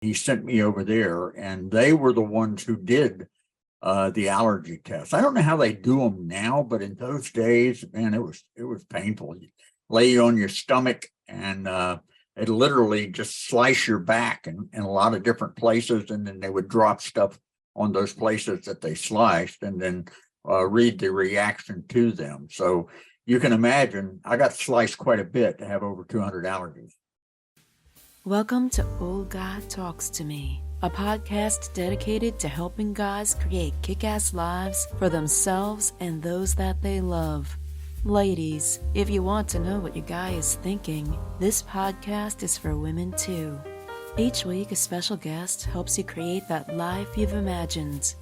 he sent me over there, and they were the ones who did the allergy test. I don't know how they do them now, but in those days, man, it was painful. You lay you on your stomach, and it literally just slice your back in a lot of different places, and then they would drop stuff on those places that they sliced, and then read the reaction to them. So you can imagine, I got sliced quite a bit to have over 200 allergies. Welcome to Old Guy Talks to Me, a podcast dedicated to helping guys create kick-ass lives for themselves and those that they love. Ladies, if you want to know what your guy is thinking, this podcast is for women too. Each week, a special guest helps you create that life you've imagined.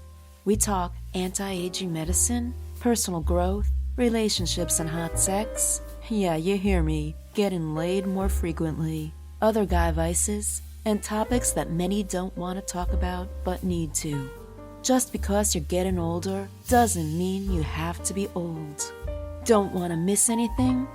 We talk anti-aging medicine, personal growth, relationships and hot sex. Yeah, you hear me, getting laid more frequently. Other guy vices, and topics that many don't want to talk about but need to. Just because you're getting older doesn't mean you have to be old. Don't want to miss anything?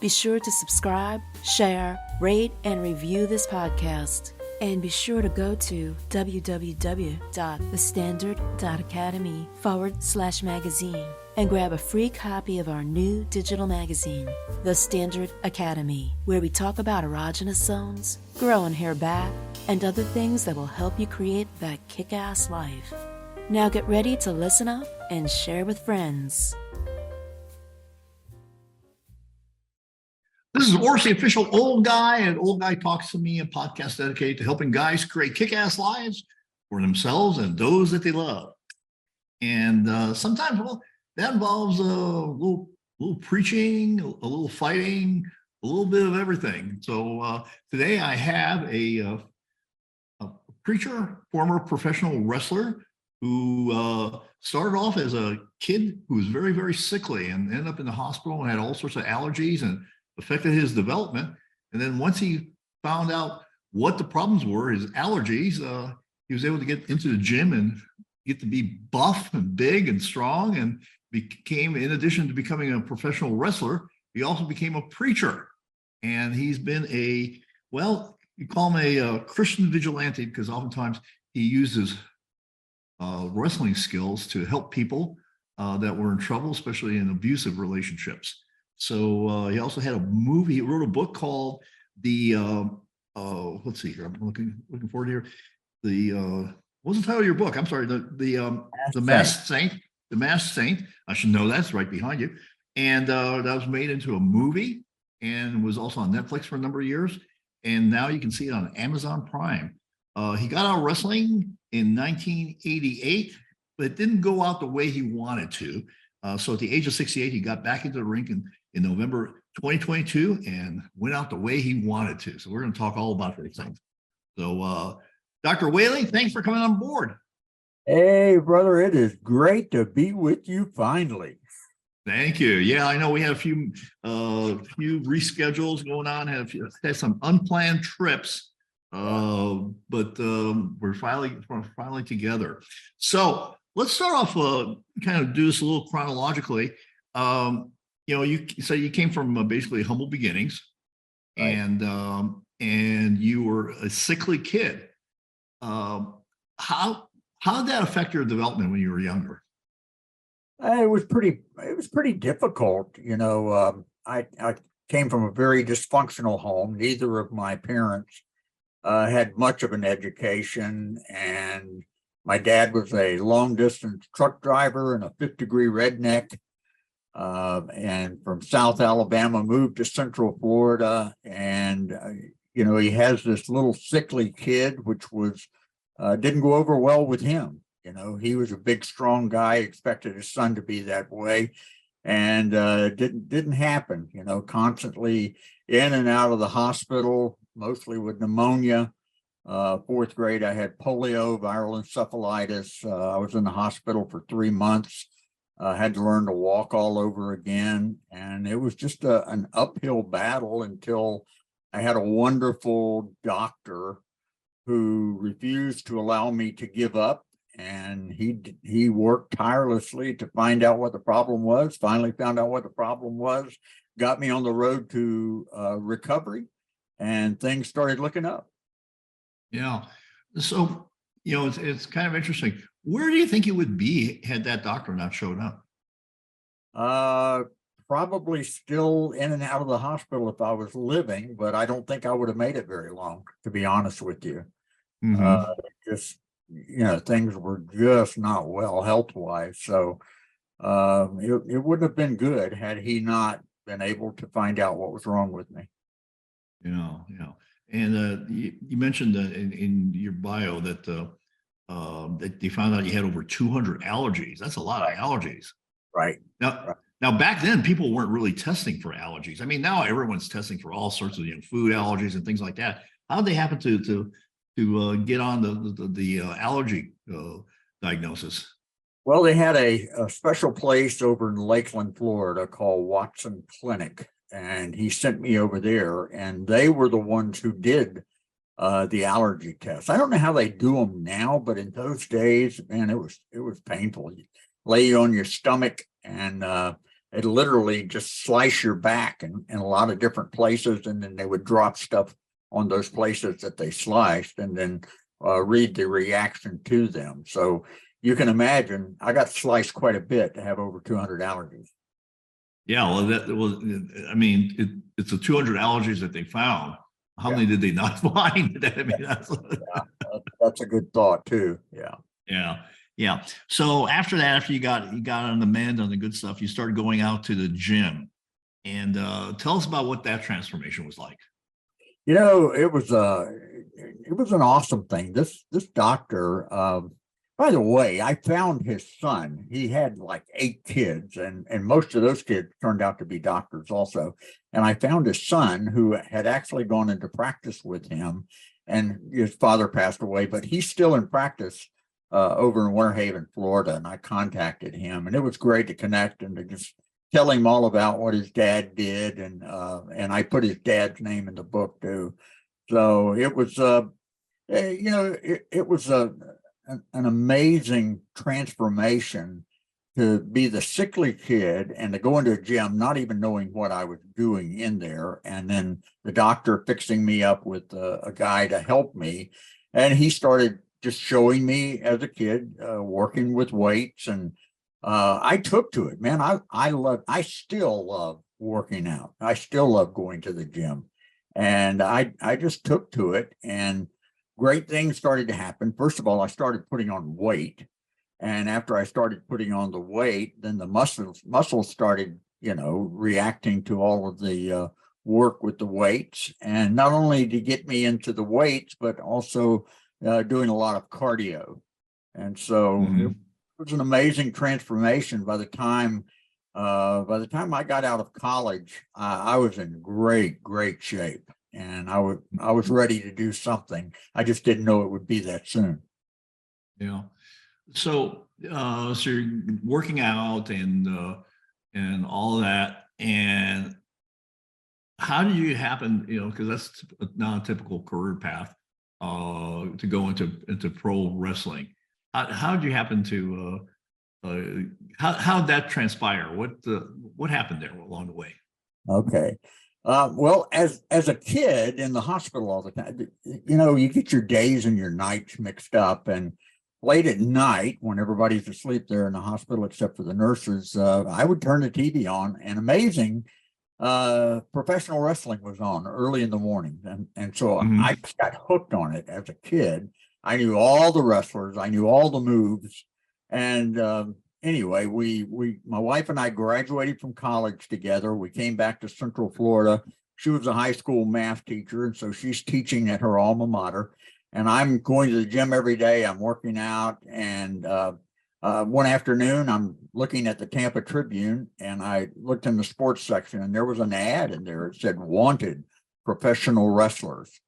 Be sure to subscribe, share, rate, and review this podcast. And be sure to go to www.thestandard.academy/magazine and grab a free copy of our new digital magazine, The Standard Academy, where we talk about erogenous zones, growing hair back, and other things that will help you create that kick-ass life. Now get ready to listen up and share with friends. This is Orsi, the official Old Guy, and Old Guy Talks to Me, a podcast dedicated to helping guys create kick-ass lives for themselves and those that they love. And sometimes, well, that involves a little preaching, a little fighting, a little bit of everything. So today I have a preacher, former professional wrestler, who started off as a kid who was very, very sickly and ended up in the hospital and had all sorts of allergies and affected his development. And then once he found out what the problems were, his allergies, he was able to get into the gym and get to be buff and big and strong, and became, in addition to becoming a professional wrestler, he also became a preacher. And he's been you call him a Christian vigilante, because oftentimes he uses wrestling skills to help people that were in trouble, especially in abusive relationships. So he also had a movie. He wrote a book called let's see here. I'm looking forward to here. What's the title of your book? I'm sorry. The Masked Saint. The Masked Saint. I should know that's right behind you. And that was made into a movie and was also on Netflix for a number of years. And now you can see it on Amazon Prime. He got out of wrestling in 1988, but it didn't go out the way he wanted to. So at the age of 68, he got back into the ring in November 2022 and went out the way he wanted to. So we're going to talk all about these things. So Dr. Whaley, thanks for coming on board. Hey, brother, it is great to be with you finally. Thank you. Yeah, I know we had a few reschedules going on, had some unplanned trips, but we're finally together. So let's start off, kind of do this a little chronologically. You say you came from basically humble beginnings, right, and you were a sickly kid. How did that affect your development when you were younger? It was pretty difficult. I came from a very dysfunctional home. Neither of my parents had much of an education, and my dad was a long distance truck driver and a fifth-degree redneck, and from South Alabama moved to Central Florida. And he has this little sickly kid, which was didn't go over well with him. He was a big, strong guy, expected his son to be that way, and didn't happen. Constantly in and out of the hospital, mostly with pneumonia. Fourth grade, I had polio, viral encephalitis. I was in the hospital for 3 months. Had to learn to walk all over again, and it was just an uphill battle until I had a wonderful doctor who refused to allow me to give up. And he worked tirelessly to find out what the problem was, finally found out what the problem was, got me on the road to recovery, and things started looking up. Yeah. So, it's kind of interesting. Where do you think you would be had that doctor not showed up? Uh, Probably still in and out of the hospital if I was living, but I don't think I would have made it very long, to be honest with you. Uh, Hmm. just, things were just not well health-wise. So it wouldn't have been good had he not been able to find out what was wrong with me. Yeah. And you mentioned that in your bio that they found out you had over 200 allergies. That's a lot of Right. allergies. Right. Now, now back then, people weren't really testing for allergies. I mean, now everyone's testing for all sorts of food allergies and things like that. How did they happen to get on the allergy diagnosis? Well, they had a special place over in Lakeland, Florida called Watson Clinic, and he sent me over there, and they were the ones who did the allergy tests. I don't know how they do them now, but in those days, man, it was painful. You lay you on your stomach, and it literally just slice your back in a lot of different places, and then they would drop stuff on those places that they sliced, and then read the reaction to them. So you can imagine, I got sliced quite a bit to have over 200 allergies. Yeah, well, I mean, it's the 200 allergies that they found. How Yeah, many did they not find? I mean, that's a good thought too. Yeah. yeah, yeah. So after that, after you got on the mend on the good stuff, you started going out to the gym, and tell us about what that transformation was like. It was an awesome thing. This doctor, by the way, I found his son. He had like 8 kids, and most of those kids turned out to be doctors also. And I found his son who had actually gone into practice with him, and his father passed away, but he's still in practice over in Winter Haven, Florida. And I contacted him, and it was great to connect and to just tell him all about what his dad did, and I put his dad's name in the book too. So it was it was an amazing transformation to be the sickly kid and to go into a gym not even knowing what I was doing in there, and then the doctor fixing me up with a guy to help me, and he started just showing me as a kid working with weights, and I took to it, man. I still love working out. I still love going to the gym, and I just took to it, and great things started to happen. First of all, I started putting on weight, and after I started putting on the weight, then the muscles started, reacting to all of the work with the weights, and not only to get me into the weights, but also doing a lot of cardio, and so it Mhm. was an amazing transformation. By the time I got out of college, I was in great shape, and I was ready to do something. I just didn't know it would be that soon. Yeah. So you're working out and all of that, and how do you happen, because that's not a typical career path, to go into pro wrestling. How did you happen to how did that transpire? What happened there along the way? Okay. Well, as a kid in the hospital all the time, you get your days and your nights mixed up, and late at night when everybody's asleep there in the hospital except for the nurses, I would turn the TV on, and amazing, professional wrestling was on early in the morning, and so I Hmm. just got hooked on it as a kid. I knew all the wrestlers, I knew all the moves, and anyway, my wife and I graduated from college together. We came back to Central Florida. She was a high school math teacher, and so she's teaching at her alma mater. And I'm going to the gym every day. I'm working out, and one afternoon, I'm looking at the Tampa Tribune, and I looked in the sports section, and there was an ad in there. It said "Wanted professional wrestlers."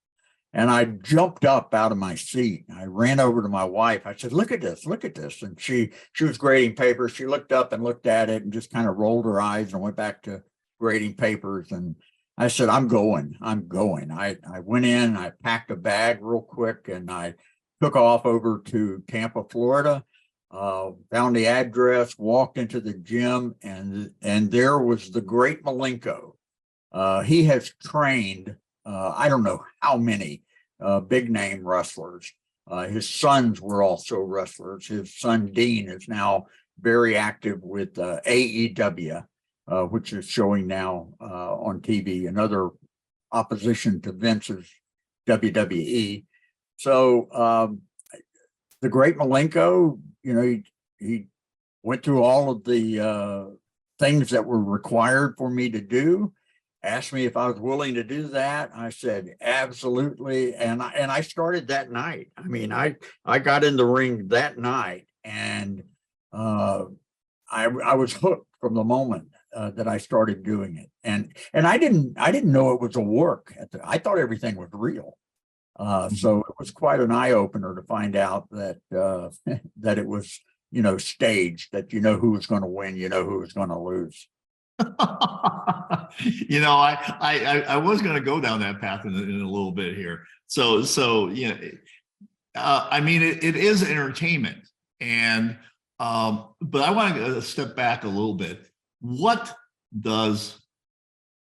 And I jumped up out of my seat. I ran over to my wife. I said, look at this, look at this. And she was grading papers. She looked up and looked at it and just kind of rolled her eyes and went back to grading papers. And I said, I'm going. I went in, I packed a bag real quick, and I took off over to Tampa, Florida, found the address, walked into the gym, and there was the great Malenko. He has trained, I don't know how many big name wrestlers. His sons were also wrestlers. His son Dean is now very active with AEW, which is showing now on TV, another opposition to Vince's WWE. So the great Malenko, he went through all of the things that were required for me to do, asked me if I was willing to do that. I said, absolutely. And I started that night. I mean, I got in the ring that night, and I was hooked from the moment that I started doing it. And I didn't know it was a work. I thought everything was real. So it was quite an eye opener to find out that that it was, staged, that who was going to win, who was going to lose. I was going to go down that path in a little bit here. So I mean, it is entertainment, and but I want to step back a little bit. What does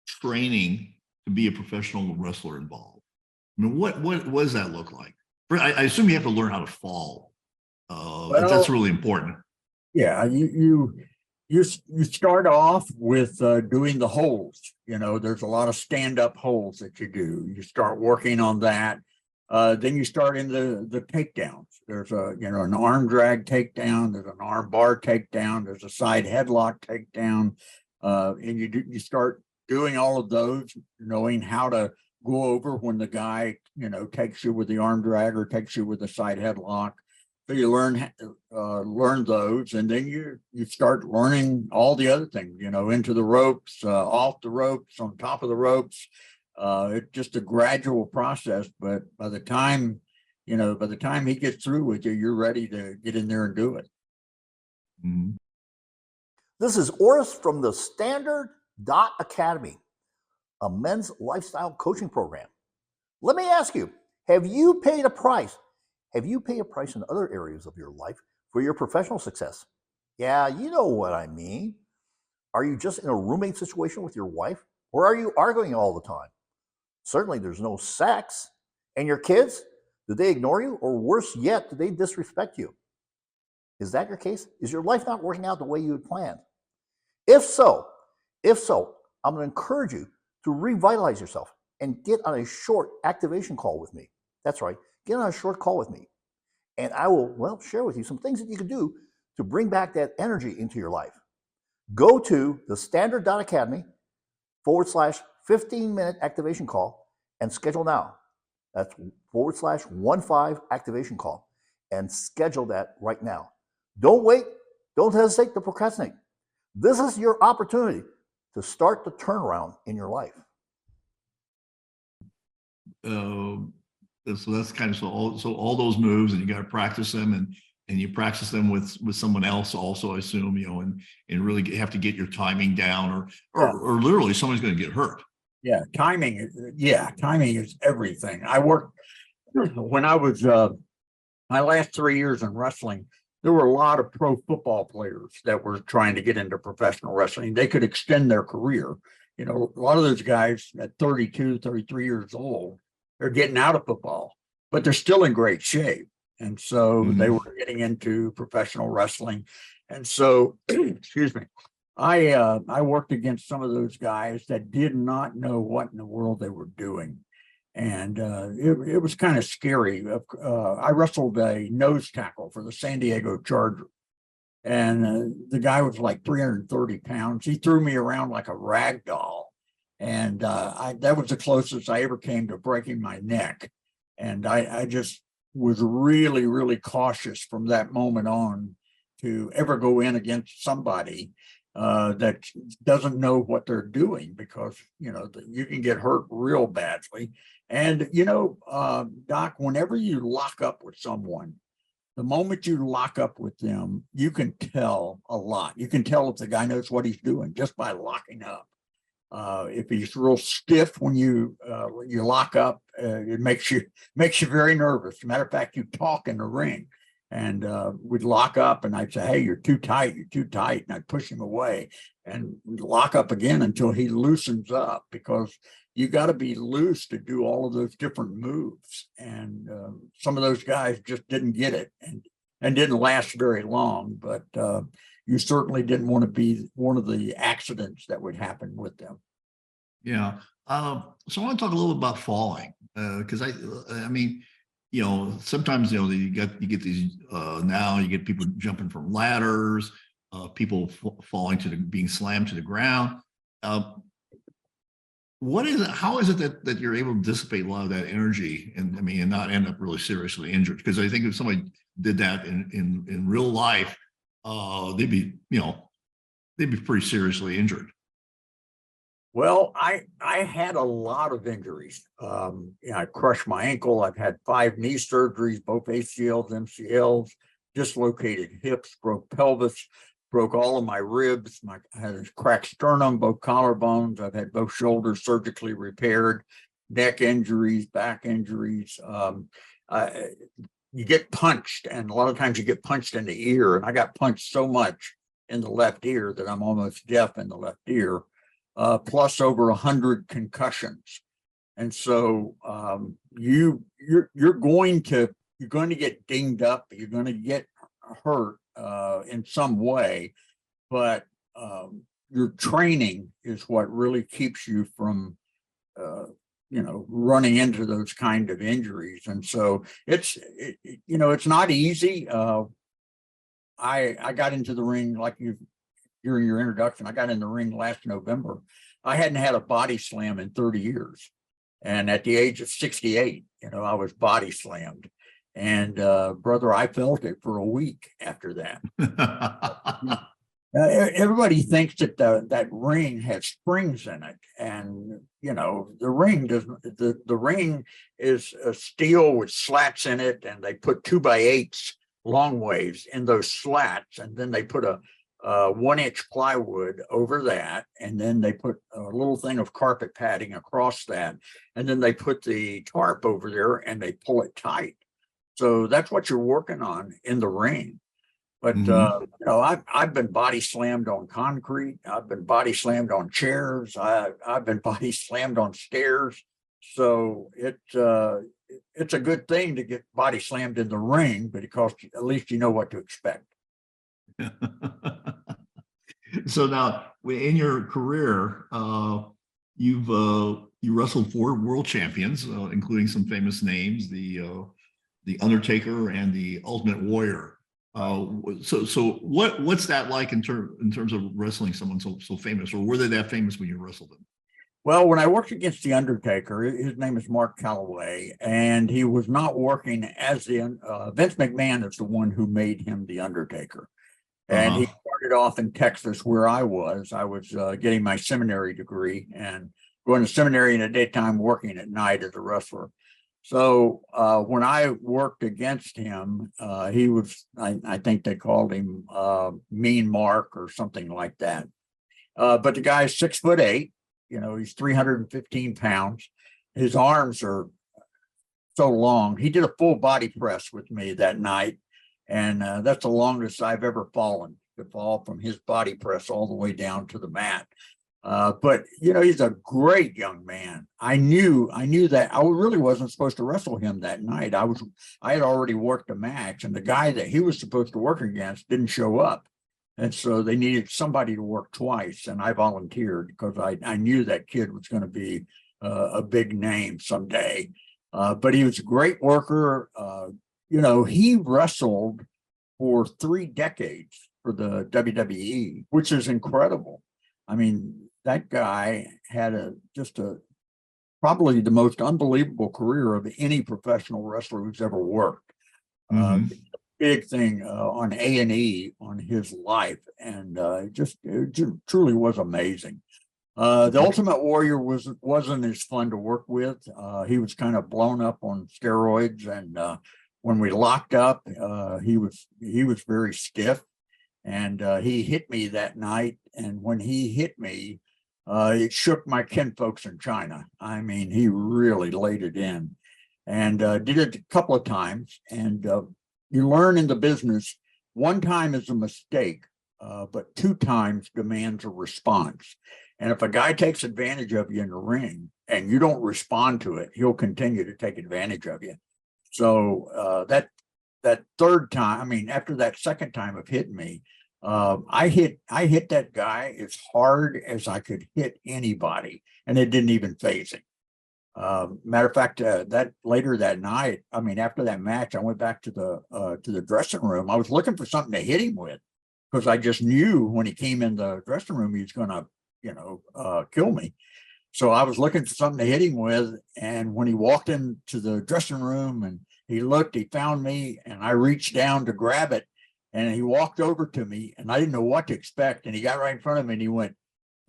training to be a professional wrestler involve? I mean, what does that look like? I assume you have to learn how to fall. That's really important. Yeah, you start off with doing the holds. There's a lot of stand-up holds that you do. You start working on that. Then you start in the takedowns. There's an arm drag takedown. There's an arm bar takedown. There's a side headlock takedown. And you start doing all of those, knowing how to go over when the guy, takes you with the arm drag or takes you with the side headlock. So you learn those, and then you start learning all the other things, into the ropes, off the ropes, on top of the ropes. It's just a gradual process, but by the time he gets through with you, you're ready to get in there and do it. Mm-hmm. This is Oris from the Standard Academy, a men's lifestyle coaching program. Let me ask you, have you paid a price? Have you paid a price in other areas of your life for your professional success? Yeah, you know what I mean. Are you just in a roommate situation with your wife? Or are you arguing all the time? Certainly there's no sex. And your kids, do they ignore you? Or worse yet, do they disrespect you? Is that your case? Is your life not working out the way you had planned? If so, I'm going to encourage you to revitalize yourself and get on a short activation call with me. That's right. Get on a short call with me, and I will, share with you some things that you can do to bring back that energy into your life. Go to the standard.academy /15-minute activation call and schedule now. That's /15 activation call, and schedule that right now. Don't wait. Don't hesitate to procrastinate. This is your opportunity to start the turnaround in your life. So that's kind of so all those moves, and you got to practice them, and you practice them with someone else also, I assume, and really have to get your timing down, or literally someone's going to get hurt. Yeah, timing is everything. I worked when I was my last 3 years in wrestling. There were a lot of pro football players that were trying to get into professional wrestling. They could extend their career. A lot of those guys at 32, 33 years old, they're getting out of football, but they're still in great shape. And so they were getting into professional wrestling. And so, excuse me, I worked against some of those guys that did not know what in the world they were doing. And it was kind of scary. I wrestled a nose tackle for the San Diego Chargers. And the guy was like 330 pounds. He threw me around like a rag doll. And that was the closest I ever came to breaking my neck. And I just was really, really cautious from that moment on to ever go in against somebody that doesn't know what they're doing, because, you can get hurt real badly. And, Doc, whenever you lock up with someone, the moment you lock up with them, you can tell a lot. You can tell if the guy knows what he's doing just by locking up. If he's real stiff when you lock up, it makes you very nervous. As a matter of fact, you talk in the ring, and we'd lock up, and I'd say, "Hey, you're too tight, and I'd push him away, and we'd lock up again until he loosens up, because you got to be loose to do all of those different moves. And some of those guys just didn't get it, and didn't last very long. But you certainly didn't want to be one of the accidents that would happen with them. Yeah. So I want to talk a little bit about falling, because I mean, sometimes you get these now you get people jumping from ladders, people falling being slammed to the ground. What is it? How is it that you're able to dissipate a lot of that energy and not end up really seriously injured? Because I think if somebody did that in real life, they'd be pretty seriously injured. Well, I had a lot of injuries. I crushed my ankle. I've had 5 knee surgeries, both ACLs, MCLs, dislocated hips, broke pelvis, broke all of my ribs. I had a cracked sternum, both collarbones. I've had both shoulders surgically repaired, neck injuries, back injuries. You get punched, and a lot of times you get punched in the ear. And I got punched so much in the left ear that I'm almost deaf in the left ear. Plus over 100 concussions. And so you're going to get dinged up, you're going to get hurt in some way, but your training is what really keeps you from running into those kind of injuries. And so it's not easy. I got into the ring during your introduction. I got in the ring last November. I hadn't had a body slam in 30 years. And at the age of 68, I was body slammed. And brother, I felt it for a week after that. Everybody thinks that that ring has springs in it. And, the ring doesn't. The ring is a steel with slats in it. And they put 2x8s long waves in those slats. And then they put a 1-inch plywood over that, and then they put a little thing of carpet padding across that, and then they put the tarp over there and they pull it tight. So that's what you're working on in the ring. But I've been body slammed on concrete. I've been body slammed on chairs. I've been body slammed on stairs. So it's a good thing to get body slammed in the ring, but because at least you know what to expect. So now, in your career, you wrestled 4 world champions, including some famous names, the Undertaker and the Ultimate Warrior. So what's that like in terms of wrestling someone so famous, or were they that famous when you wrestled them? Well, when I worked against the Undertaker, his name is Mark Calloway, and he was not working as the Vince McMahon is the one who made him the Undertaker. And he started off in Texas, where I was getting my seminary degree and going to seminary in the daytime, working at night as a wrestler. So when I worked against him, he was, I think they called him Mean Mark or something like that. But the guy's 6'8", he's 315 pounds. His arms are so long. He did a full body press with me that night. And that's the longest I've ever fallen, to fall from his body press all the way down to the mat. But he's a great young man. I knew that I really wasn't supposed to wrestle him that night. I had already worked a match, and the guy that he was supposed to work against didn't show up. And so they needed somebody to work twice. And I volunteered because I knew that kid was going to be a big name someday. But he was a great worker. He wrestled for 3 decades for the WWE, which is incredible. I mean, that guy had probably the most unbelievable career of any professional wrestler who's ever worked. Big thing on A&E on his life, and it truly was amazing. The Ultimate Warrior wasn't as fun to work with. He was kind of blown up on steroids, and when we locked up, he was very stiff, and he hit me that night. And when he hit me, it shook my kinfolks in China. I mean, he really laid it in, and did it a couple of times. And you learn in the business, one time is a mistake, but 2 times demands a response. And if a guy takes advantage of you in the ring and you don't respond to it, he'll continue to take advantage of you. So that 3rd time, I mean, after that 2nd time of hitting me, I hit that guy as hard as I could hit anybody, and it didn't even faze him. Matter of fact, that later that night, I mean, after that match, I went back to the dressing room. I was looking for something to hit him with, because I just knew when he came in the dressing room, he was going to, kill me. So I was looking for something to hit him with. And when he walked into the dressing room and he looked, he found me, and I reached down to grab it, and he walked over to me, and I didn't know what to expect. And he got right in front of me and he went,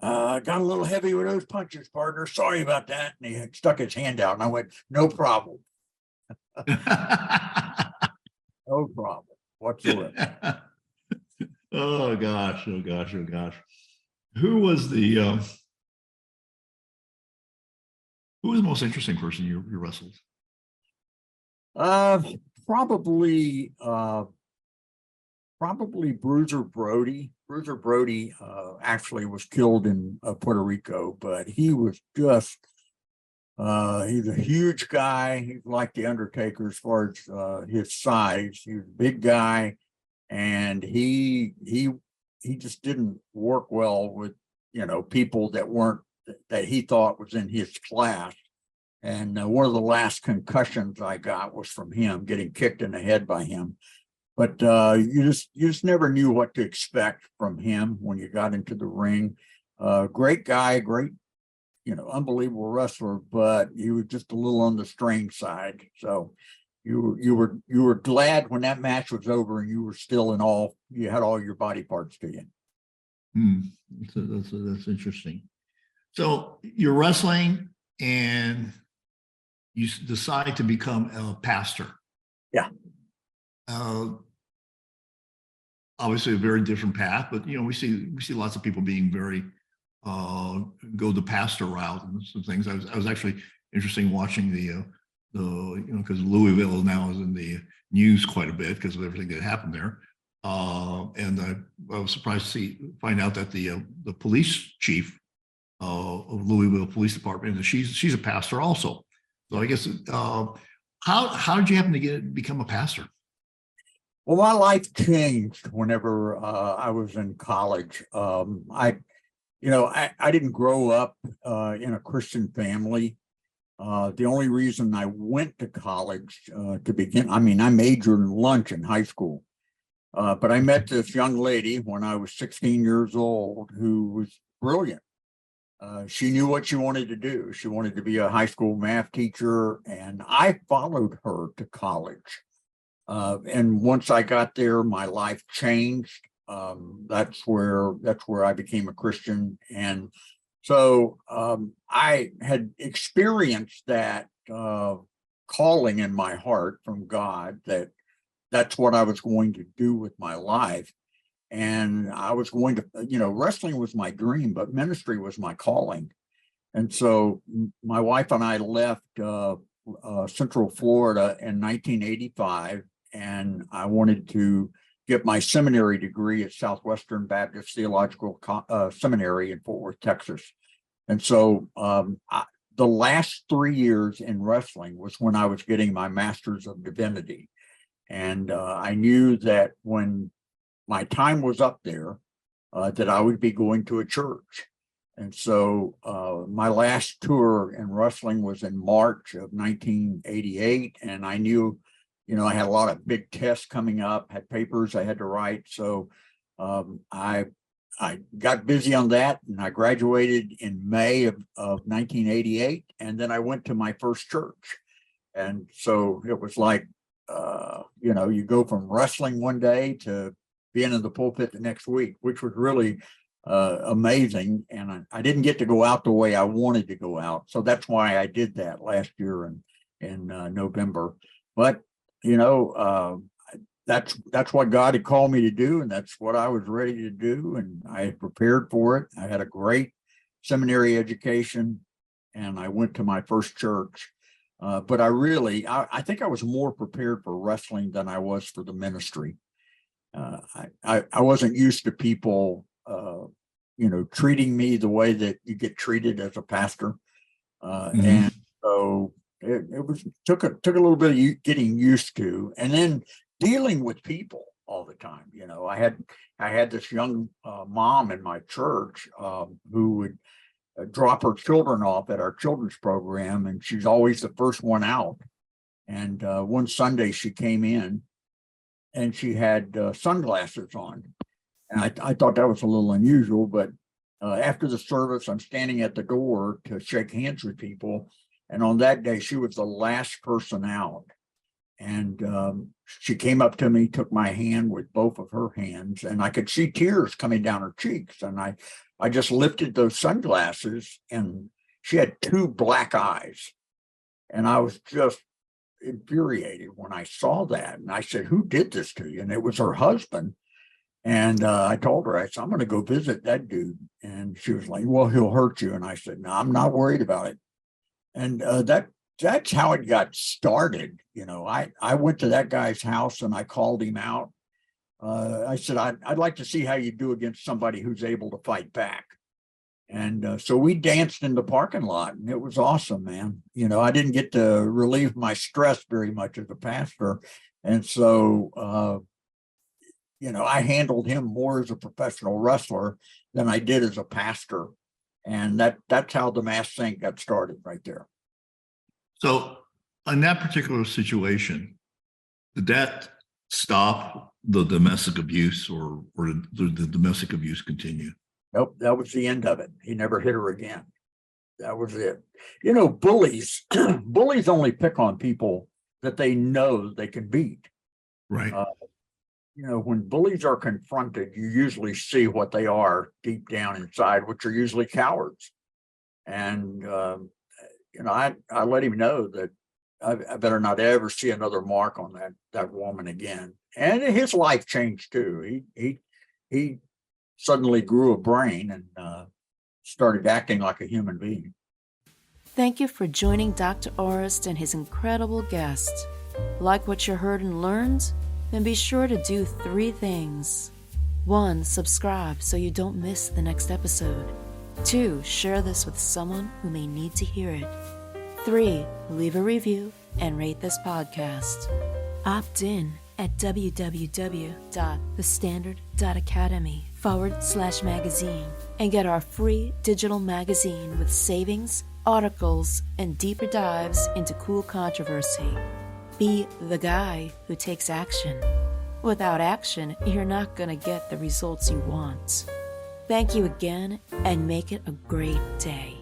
got a little heavy with those punches, partner. Sorry about that. And he stuck his hand out, and I went, no problem. No problem whatsoever. Oh gosh. Who was the most interesting person you wrestled? Probably Bruiser Brody. Bruiser Brody actually was killed in Puerto Rico, but he was just he's a huge guy. He's like the Undertaker as far as his size. He was a big guy, and he just didn't work well with people that he thought was in his class. And one of the last concussions I got was from him, getting kicked in the head by him. But you just never knew what to expect from him when you got into the ring. Great guy, great, unbelievable wrestler, but he was just a little on the strange side. So you were glad when that match was over, and you were still you had all your body parts to you. That's interesting. So you're wrestling, and you decide to become a pastor. Yeah. Obviously a very different path, but we see lots of people being very go the pastor route and some things. I was actually interested in watching the because Louisville now is in the news quite a bit because of everything that happened there. And I was surprised to find out that the police chief of Louisville Police Department, and she's a pastor also. So I guess how did you happen to become a pastor? Well, my life changed whenever I was in college. I didn't grow up in a Christian family. The only reason I went to college to begin, I majored in lunch in high school. But I met this young lady when I was 16 years old who was brilliant. She knew what she wanted to do. She wanted to be a high school math teacher, and I followed her to college. And once I got there, my life changed. That's where I became a Christian. And so I had experienced that calling in my heart from God, that's what I was going to do with my life. And I was going to, wrestling was my dream, but ministry was my calling. And so my wife and I left Central Florida in 1985, and I wanted to get my seminary degree at Southwestern Baptist Theological Seminary in Fort Worth, Texas. And so the last 3 years in wrestling was when I was getting my Master's of Divinity. And I knew that when my time was up there, that I would be going to a church. And so my last tour in wrestling was in March of 1988. And I knew, I had a lot of big tests coming up, had papers I had to write. So I got busy on that, and I graduated in May of 1988. And then I went to my first church. And so it was like, you go from wrestling one day to being in the pulpit the next week, which was really amazing. And I didn't get to go out the way I wanted to go out. So that's why I did that last year in November. But, that's what God had called me to do. And that's what I was ready to do. And I had prepared for it. I had a great seminary education, and I went to my first church. But I think I was more prepared for wrestling than I was for the ministry. I wasn't used to people, treating me the way that you get treated as a pastor. And so it took a little bit of getting used to, and then dealing with people all the time. I had this young mom in my church who would drop her children off at our children's program, and she's always the first one out. And one Sunday she came in and she had sunglasses on. And I thought that was a little unusual, but after the service, I'm standing at the door to shake hands with people. And on that day, she was the last person out. And she came up to me, took my hand with both of her hands, and I could see tears coming down her cheeks. And I just lifted those sunglasses, and she had 2 black eyes. And I was just infuriated when I saw that. And I said, "Who did this to you?" And it was her husband. And I told her, I said, "I'm going to go visit that dude." And she was like, "Well, he'll hurt you." And I said, "No, I'm not worried about it." And that's how it got started. I went to that guy's house and I called him out. I said, I'd like to see how you do against somebody who's able to fight back. And so we danced in the parking lot, and it was awesome, man. I didn't get to relieve my stress very much as a pastor. And so, I handled him more as a professional wrestler than I did as a pastor. And that's how the Masked Saint got started right there. So in that particular situation, did that stop the domestic abuse, or did the domestic abuse continue? Nope, that was the end of it. He never hit her again. That was it. Bullies, bullies only pick on people that they know they can beat. Right. When bullies are confronted, you usually see what they are deep down inside, which are usually cowards. And, I let him know that I better not ever see another mark on that woman again. And his life changed too. He suddenly grew a brain and started acting like a human being. Thank you for joining Dr. Orist and his incredible guest. Like what you heard and learned? Then be sure to do 3 things. 1, subscribe so you don't miss the next episode. 2, share this with someone who may need to hear it. 3, leave a review and rate this podcast. Opt in at www.thestandard.academy/magazine and get our free digital magazine with savings, articles, and deeper dives into cool controversy. Be the guy who takes action. Without action, you're not going to get the results you want. Thank you again, and make it a great day.